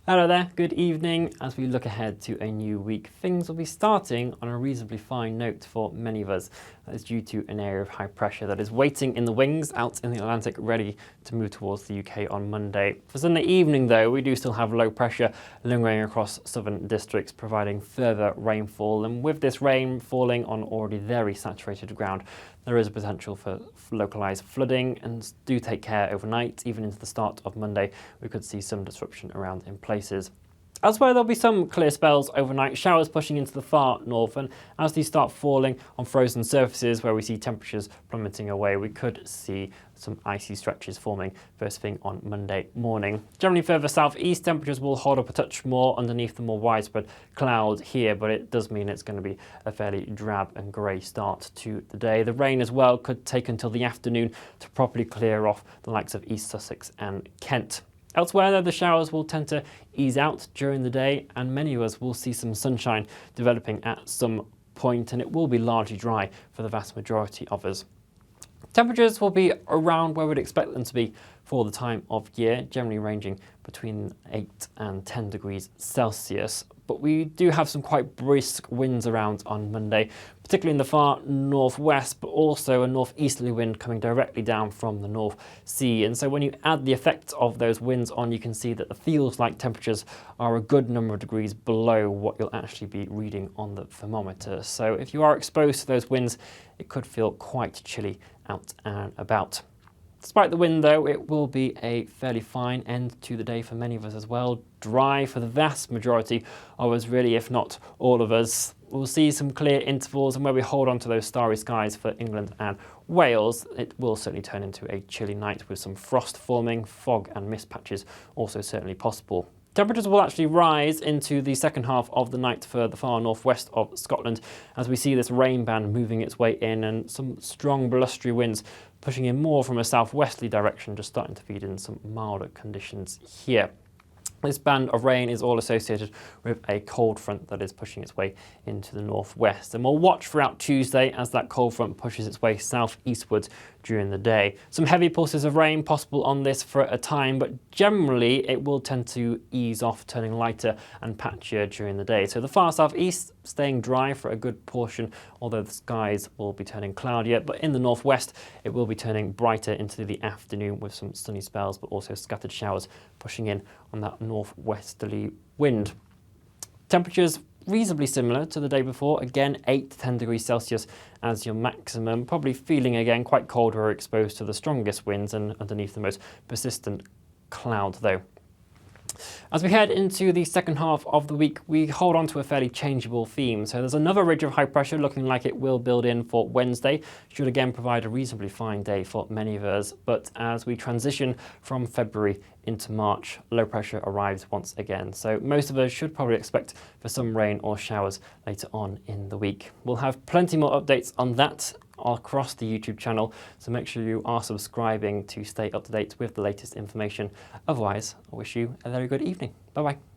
Hello there, good evening. As we look ahead to a new week, things will be starting on a reasonably fine note for many of us. That is due to an area of high pressure that is waiting in the wings out in the Atlantic, ready to move towards the UK on Monday. For Sunday evening though, we do still have low pressure lingering across southern districts, providing further rainfall. And with this rain falling on already very saturated ground, there is a potential for localised flooding, and do take care overnight. Even into the start of Monday, we could see some disruption around in places. Elsewhere, there'll be some clear spells overnight, showers pushing into the far north, and as these start falling on frozen surfaces where we see temperatures plummeting away, we could see some icy stretches forming first thing on Monday morning. Generally further southeast, temperatures will hold up a touch more underneath the more widespread cloud here, but it does mean it's going to be a fairly drab and grey start to the day. The rain as well could take until the afternoon to properly clear off the likes of East Sussex and Kent. Elsewhere, though, the showers will tend to ease out during the day, and many of us will see some sunshine developing at some point, and it will be largely dry for the vast majority of us. Temperatures will be around where we'd expect them to be for the time of year, generally ranging between 8 and 10 degrees Celsius. But we do have some quite brisk winds around on Monday, particularly in the far northwest, but also a northeasterly wind coming directly down from the North Sea. And so when you add the effect of those winds on, you can see that it feels like temperatures are a good number of degrees below what you'll actually be reading on the thermometer. So if you are exposed to those winds, it could feel quite chilly out and about. Despite the wind though, it will be a fairly fine end to the day for many of us as well. Dry for the vast majority of us, really, if not all of us. We'll see some clear intervals, and where we hold on to those starry skies for England and Wales, it will certainly turn into a chilly night with some frost forming, fog and mist patches also certainly possible. Temperatures will actually rise into the second half of the night for the far northwest of Scotland as we see this rain band moving its way in, and some strong blustery winds pushing in more from a southwesterly direction, just starting to feed in some milder conditions here. This band of rain is all associated with a cold front that is pushing its way into the northwest, and we'll watch throughout Tuesday as that cold front pushes its way southeastwards during the day. Some heavy pulses of rain possible on this for a time, but generally it will tend to ease off, turning lighter and patchier during the day. So the far southeast staying dry for a good portion, although the skies will be turning cloudier, but in the northwest it will be turning brighter into the afternoon with some sunny spells, but also scattered showers pushing in on that northwesterly wind. Temperatures reasonably similar to the day before, again 8 to 10 degrees Celsius as your maximum, probably feeling again quite cold where we're exposed to the strongest winds and underneath the most persistent cloud though. As we head into the second half of the week, we hold on to a fairly changeable theme. So there's another ridge of high pressure looking like it will build in for Wednesday. Should again provide a reasonably fine day for many of us. But as we transition from February into March, low pressure arrives once again. So most of us should probably expect for some rain or showers later on in the week. We'll have plenty more updates on that across the YouTube channel, so make sure you are subscribing to stay up to date with the latest information. Otherwise, I wish you a very good evening. Bye bye.